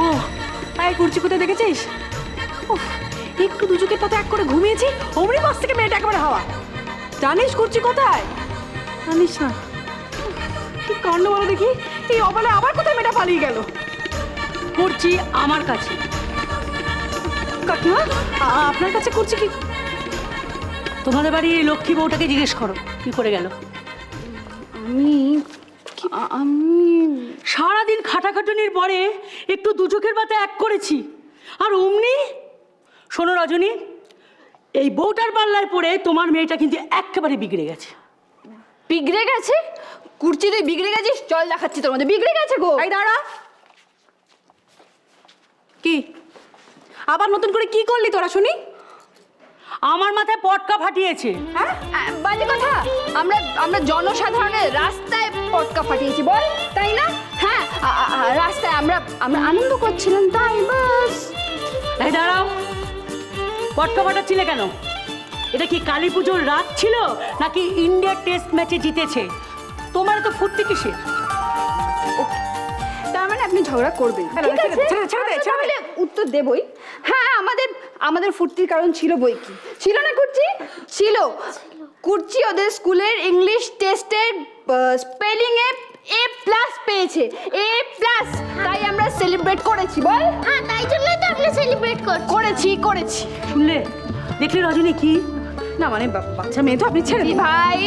ও এই কুর্চি কোথায় দেখেছিস? একটু দুচোখের পাতা এক করে ঘুমিয়েছি, অমনি বাস থেকে মেয়েটা একেবারে হাওয়া। জানিস কুর্চি কোথায়? জানিস না? কি কাণ্ড বলো দেখি, এই অবেলা আবার কোথায় মেয়েটা পালিয়ে গেল? কুর্চি আমার কাছে। কাকিমা, আপনার কাছে কুর্চি কি? তোমাদের বাড়ির লক্ষ্মী বউটাকে জিজ্ঞেস করো কি করে গেল। আমি সারাদিন খাটাখাটুনির পরে একটু দুচোখের পাতা এক করেছি, আর অমনি। শোনো রজনী, এই বউটার পাল্লায় পড়ে তোমার মেয়েটা কিন্তু একেবারে বিগড়ে গেছে। বিগড়ে গেছে? কুর্চি তুই বিগড়ে গেছিস? চল দেখাচ্ছি তোর মধ্যে বিগড়ে গেছে গো। এই দাঁড়া, কি আবার নতুন করে কি করলি তোরা শুনি? আমার মাথায় পটকা ফাটিয়েছে। হ্যাঁ, বাজে কথা। আমরা আমরা জনসাধারণের রাস্তায় পটকা ফাটিয়েছি বল, তাই না? হ্যাঁ, রাস্তায় আমরা আমরা আনন্দ করছিলাম, তাই বাস। এই দাঁড়াও, পটকা ফাটাচ্ছিলে কেন? এটা কি কালী পুজোর রাত ছিল নাকি ইন্ডিয়া টেস্ট ম্যাচে জিতেছে? তোমার তো ফুর্তি কিসের? তার মানে আপনি ঝগড়া করবেন? ঠিক আছে, তাহলে উত্তর দেবই। হ্যাঁ, আমাদের ফুর্তির কারণ ছিল বই কি ছিল না কুর্চি? ছিল। কুর্চি ওদের স্কুলের ইংলিশ টেস্টের স্পেলিং এ A+ পেয়েছে, A+। তাই আমরা সেলিব্রেট করেছি বল। হ্যাঁ, তাই জন্যই তো আমরা সেলিব্রেট করেছি। শুনলে, দেখলে রজনী কি না মানে বাচ্চা মেয়ে তো, আপনি ছেড়ে দিন। ভাই,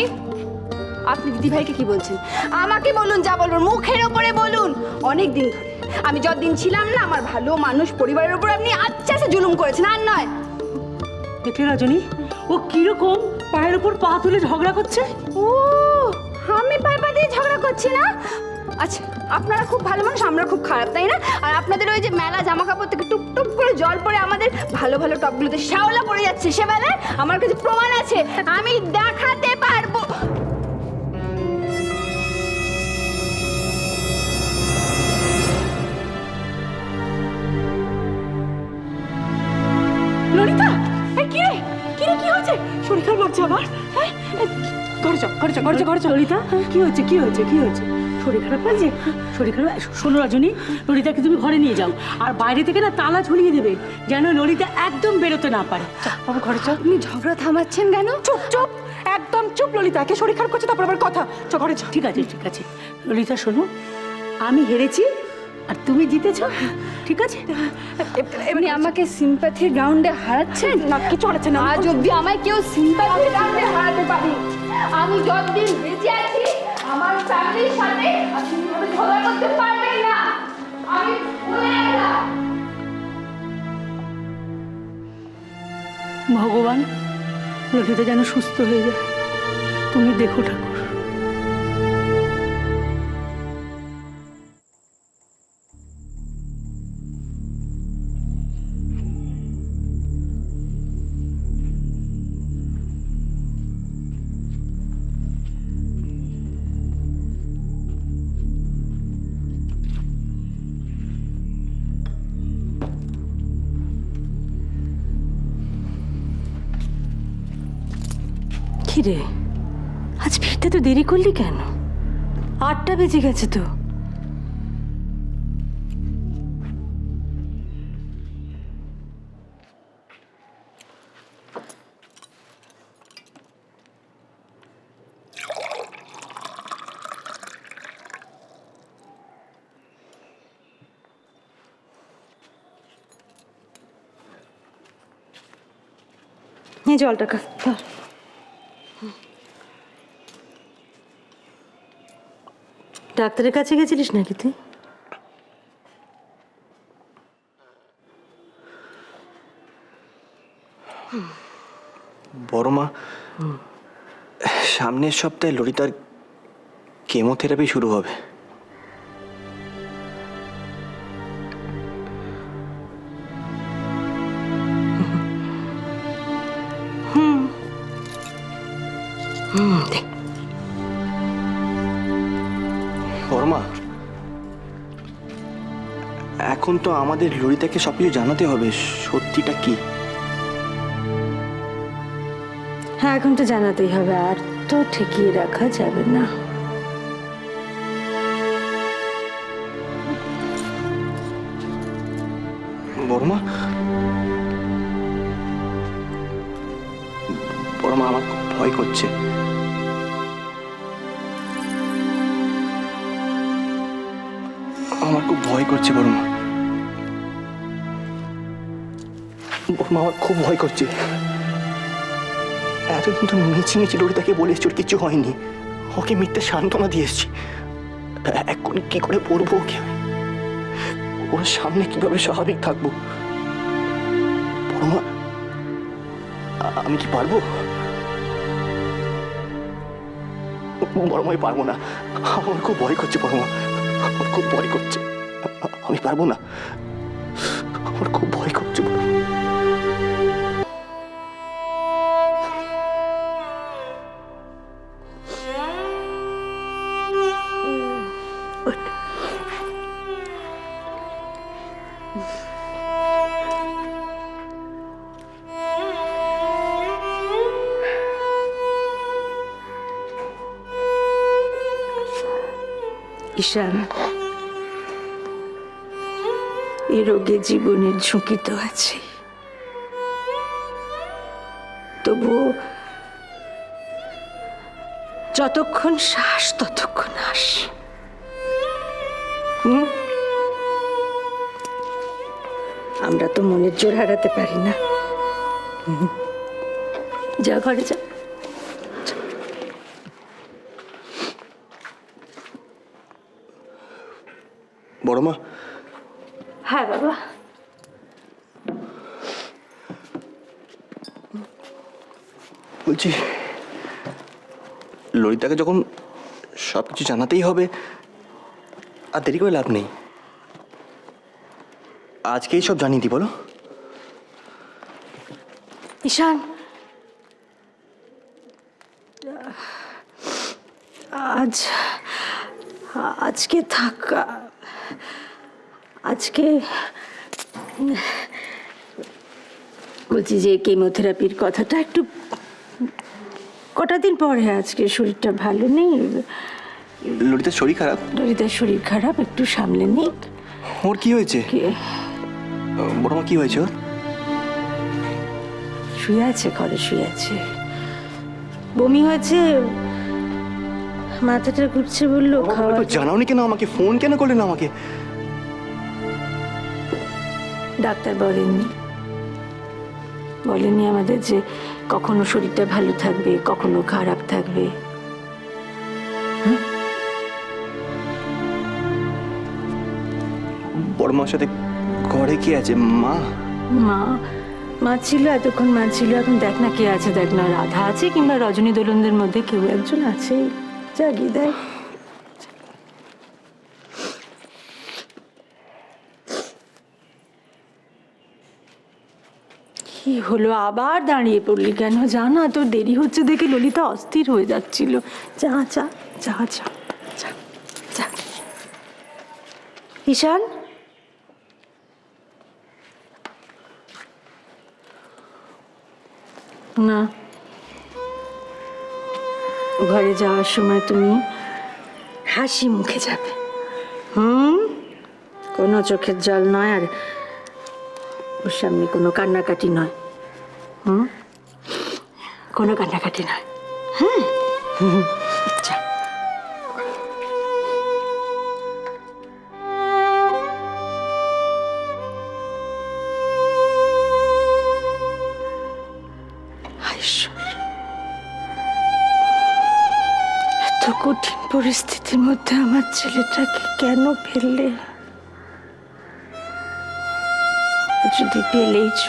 আপনি দিদি ভাইকে কি বলছেন? আমাকে বলুন, যা বলুন মুখের ওপরে বলুন। অনেক দিন ধরে আমি যতদিন ছিলাম না, আমার ভালো মানুষ পরিবারের উপর আপনি আচ্ছা সে জুলুম করেছেন, আর নয়। দেখলে রজনী, ও কিরকম পায়ের উপর পা তুলে ঝগড়া করছে? ও, আমি পায়ে পা দিয়ে ঝগড়া করছি না? আচ্ছা, আপনারা খুব ভালো মানুষ, আমরা খুব খারাপ, তাই না? আর আপনাদের ওই যে মেলা জামা কাপড় থেকে টুপ টুপ করে জল পড়ে আমাদের ভালো ভালো টপগুলোতে শ্যাওলা পড়ে যাচ্ছে, সে বেলায় আমার কাছে প্রমাণ আছে, আমি দেখাতে পারবো। ললিতা, এই কি রে কি হয়েছে? শরীর খারাপ লাগছে আমার। ঘরে চল। ললিতা, কি হয়েছে? শরীর খারাপ লাগছে? শরীর খারাপ? শোনো রজনী, ললিতাকে তুমি ঘরে নিয়ে যাও, আর বাইরে থেকে না তালা ঝুলিয়ে দেবে, যেন ললিতা একদম বেরোতে না পারে। বাবু ঘরে চল। আপনি ঝগড়া থামাচ্ছেন কেন? চুপ, একদম চুপ। ললিতা, কে শরীর খারাপ করছে, তারপর আবার কথা। চল ঘরে চল। ঠিক আছে। ললিতা শোনো, আমি হেরেছি আর তুমি জিতেছো, ঠিক আছে? এমনি আমাকে সিম্প্যাথির গ্রাউন্ডে হারাচ্ছেন? না, কিছু হচ্ছে না। আজ অব্দি আমায় কেউ সিম্প্যাথির গ্রাউন্ডে হারাতে পারে? আমি যতদিন বেঁচে আছি, আমার ফ্যামিলির সাথে আপনি কোনো ঝগড়া করতে পারবেন না। আমি বলে রাখলাম। ভগবান, ললিতা যেন সুস্থ হয়ে যায়, তুমি দেখো ঠাকুর। কিরে, আজ ফিরতে তো দেরি করলি কেন? 8টা বেজে গেছে তো। এই জলটা ধর। ডাক্তারের কাছে গেছিলিস নাকি তুই? বড় মা, সামনের সপ্তাহে ললিতার কেমোথেরাপি শুরু হবে। বড় মা, এখন তো আমাদের ললিতাকে সবকিছু জানাতে হবে, সত্যিটা কি। হ্যাঁ, এখন তো জানাতেই হবে, আর তো ঠেকিয়ে রাখা যাবে না। বড়মা, বড়মা আমার খুব ভয় করছে। আমার খুব ভয় করছে বড়মা। বড়মা আমার খুব ভয় করছে। এতদিন তো মিছি মিছি ললিতাকে বলে এসছি ওর কিছু হয়নি, ওকে মিথ্যে সান্ত্বনা দিয়ে এসছি। এখন কি করে পড়বো ওকে, ওর সামনে কিভাবে স্বাভাবিক থাকবো? বড়মা, আমি কি পারবো? বড়মা, আমি পারবো না। আমার খুব ভয় করছে বড়মা, আমার খুব ভয় করছে। আমি পারবো না, আমার খুব ভয় করছে বড়মা। ঈশান, এ রোগে জীবনের ঝুঁকি তো আছে, তবুও যতক্ষণ শ্বাস ততক্ষণ হাস। আমরা তো মনের জোর হারাতে পারি না। যা ঘরে যা। বড়মা, হ্যাঁ বাবা, বলছি ললিতাকে যখন সব কিছু জানাতেই হবে, আর দেরি করে লাভ নেই। আজকেই সব জানিয়ে দিই, বলো। ঈশান, আজকে থাক। আজকে বলছি যে কেমোথেরাপির কথাটা একটু কটা দিন পরে। আজকে শরীরটা ভালো নেই, ললিতার শরীর খারাপ? ললিতার শরীর খারাপ, একটু সামলে নিক। ওর কি হয়েছে? বড়মা, কি হয়েছে ওর? শুয়ে আছে, ঘরে শুয়ে আছে। বমি হয়েছে, মাথাটা ঘুরছে, বললো খাওয়া। জানাওনি কেন আমাকে? ফোন কেন করলেন আমাকে? ডাক্তার বলেননি আমাদের যে কখনো শরীরটা ভালো থাকবে, কখনো খারাপ থাকবে। বড়মার সাথে ঘরে কি আছে? মা? মা ছিল, এতক্ষণ মা ছিল। এখন দেখ না কে আছে, দেখ না, রাধা আছে কিংবা রজনী দোলনদের মধ্যে কেউ একজন আছে। জাগিয়ে দেয়। কি হলো, আবার দাঁড়িয়ে পড়লি কেন? জানা তোর দেরি হচ্ছে দেখে ললিতা অস্থির হয়ে যাচ্ছিল। যা যা যা যা যা যা। ঈশান, না, ঘরে যাওয়ার সময় তুমি হাসি মুখে যাবে। কোনো চোখের জল নয়, আর ওর সামনে কোনো কান্নাকাটি নয়। কোনো কান্নাকাটি নয়। যা। এত কঠিন পরিস্থিতির মধ্যে আমার ছেলেটাকে কেন ফেললে? যদি পেলেইছ,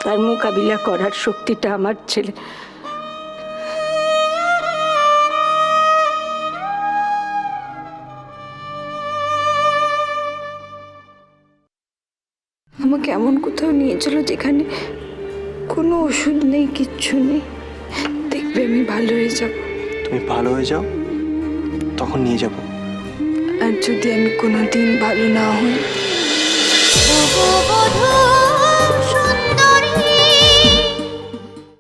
তার মোকাবিলা করার শক্তিটা আমার ছেলে। আমাকে এমন কোথাও নিয়ে চলো যেখানে কোনো ওষুধ নেই, কিচ্ছু নেই। দেখবে আমি ভালো হয়ে যাব। তুমি ভালো হয়ে যাও, তখন নিয়ে যাব। আর যদি আমি কোনোদিন ভালো না হই, বধূ